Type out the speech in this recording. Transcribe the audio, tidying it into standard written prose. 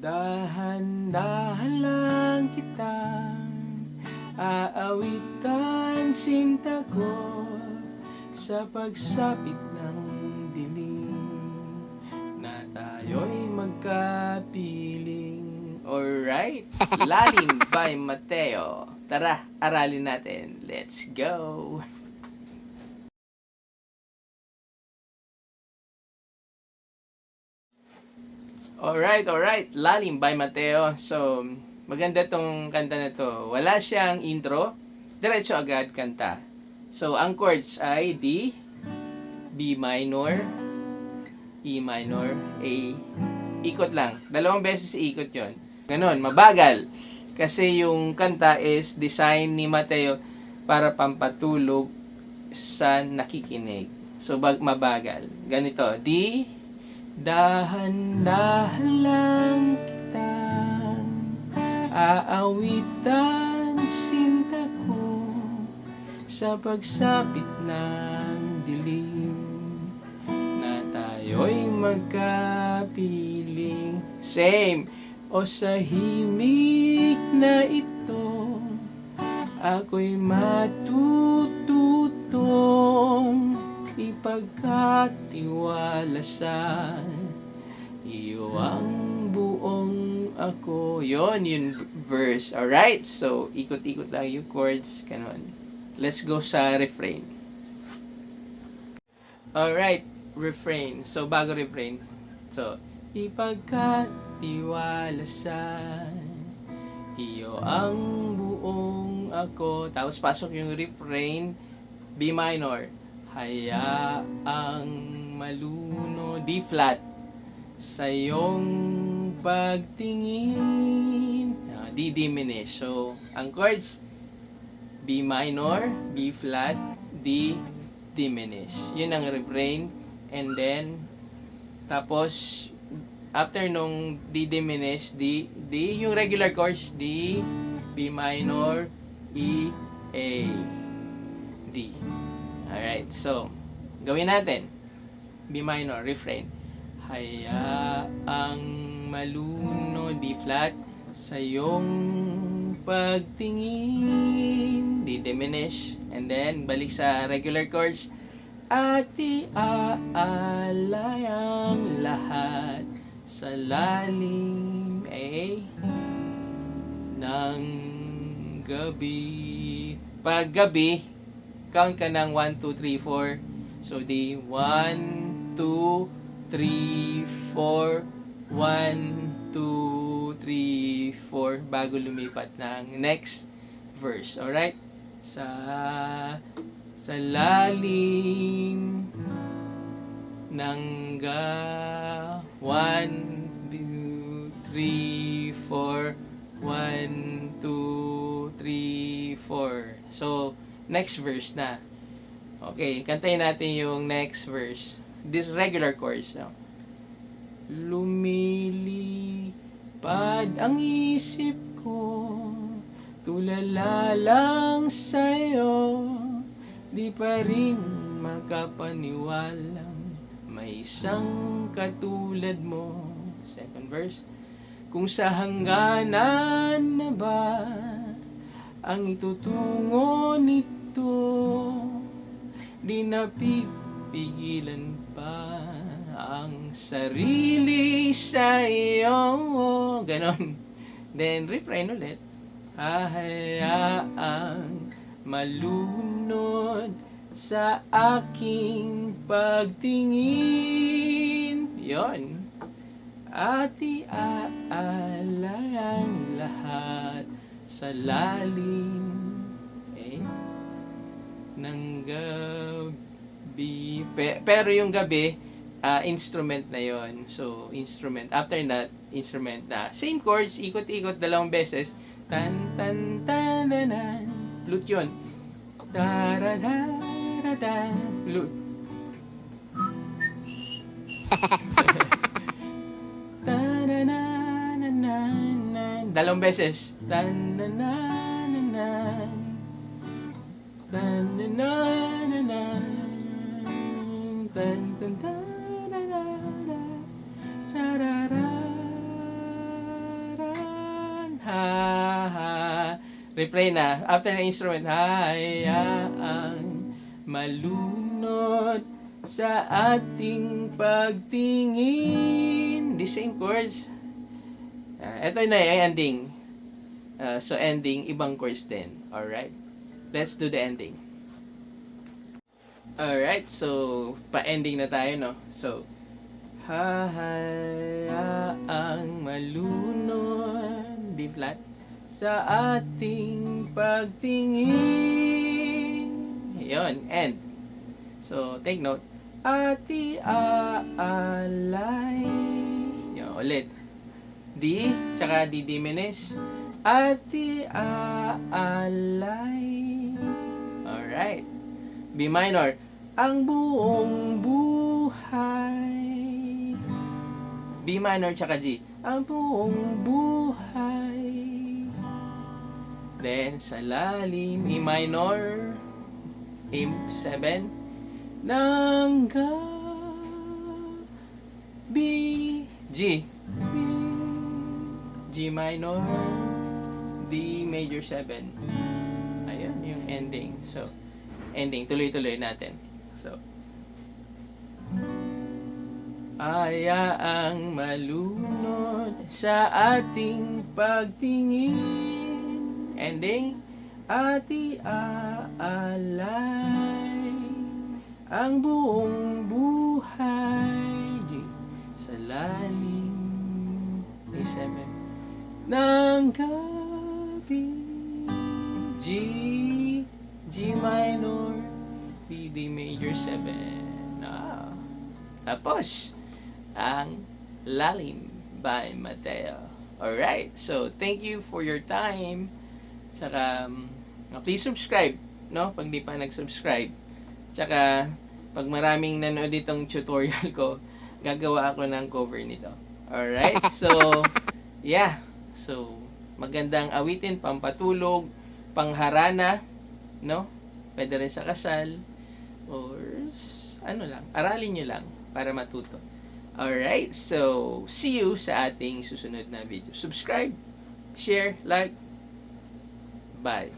Dahan-dahan lang kita aawitan, sinta ko, sa pagsapit ng dilim na tayo'y magkapiling. Alright, Lalim by Mateo. Tara, aralin natin. Let's go! Alright, Lalim by Mateo. So, maganda tong kanta na to. Wala siyang intro, diretso agad kanta. So, ang chords ay D, B minor, E minor, A. Ikot lang. Dalawang beses ikot yon. Ganon, mabagal. Kasi yung kanta is design ni Mateo para pampatulog sa nakikinig. So, mabagal. Ganito, D, dahan-dahan lang kitang aawitan, sinta ko, sa pagsapit ng dilim na tayo'y magkapiling. Same. O sa himig na ito, ako'y matututong ipagkatiwala sa iyo ang buong ako. Yon yung verse. Alright, so ikot-ikot lang yung chords. Ganon. Let's go sa refrain. Alright, refrain. So bago refrain. So, ipagkatiwala sa iyo ang buong ako. Tapos pasok yung refrain, B minor. Hayaang maluno, D flat, sa iyong pagtingin, D diminish. So, ang chords, B minor, B flat, D diminish. Yun ang refrain. And then, tapos, after nung D diminish, D, yung regular chords, D, B minor, E, A, D. Alright, so, gawin natin. B minor, refrain. Hayaang maluno, D flat, sa iyong pagtingin, D diminish, and then balik sa regular chords, at iaalay ang lahat sa lalim ng gabi. Pag gabi, count ka ng 1, 2, 3, 4. So, di 1, 2, 3, 4, 1, 2, 3, 4 bago lumipat ng next verse. Alright? Sa lalim ng 1, 2, 3, 4, 1, 2, 3, 4. So, next verse na. Okay, kantayin natin yung next verse. This regular chorus. No? Lumilipad ang isip ko, tulala lang sa'yo, di pa rin makapaniwalang may isang katulad mo. Second verse. Kung sa hangganan na ba ang itutungo nito, di napipigilan pa ang sarili sa iyo. Ganon. Then, refrain ulit. Hahayaang malunod sa aking pagtingin. Yon. At iaalay ang lahat sa lalim ng gabi. Pero yung gabi, instrument na yon. So, instrument. After that, instrument na. Same chords, ikot-ikot, dalawang beses. Tan, tan, tan, tan, tan. Flute yun. Da, da, da, da, da. Flute. Dalawang beses. Tan, na, na, na, na. Tan, na, na, na, na. Tan, tan, tan, na, na, na. Da, da, da. Da, da, da. refrain na. After na instrument, hayaang malunod sa ating pagtingin. The same chords. Ito na yung ending. So ending, ibang chords din. Alright. Let's do the ending. Alright, so pa-ending na tayo, no? So, hayaang malunod, D flat, sa ating pagtingin. Yun, end. So, take note. Ati aalay. Yun, ulit. D, tsaka D diminished. Ati aalay. Alright. B minor. Ang buong buhay. B minor tsaka G. Ang buong buhay. Then, sa lalim, E minor. A7. Nang gabi. G. G minor. D major 7. Ayun, yung ending. So, ending. Tuloy-tuloy natin. So, hayaang malunod sa ating pagtingin. Ending. Ati aalay ang buong buhay. G. Sa lalim ni 7 ng gabi. G. G minor. B, D major 7. Tapos, ang Lalim by Mateo. Alright, so thank you for your time. Saka, please subscribe, no? Pag di pa nag-subscribe. Tsaka, pag maraming nanood itong tutorial ko, gagawa ako ng cover nito. Alright, so, yeah. So, magandang awitin, pampatulog, pangharana, no? Pwede rin sa kasal, or ano lang, aralin nyo lang para matuto. Alright, so, see you sa ating susunod na video. Subscribe, share, like, bye.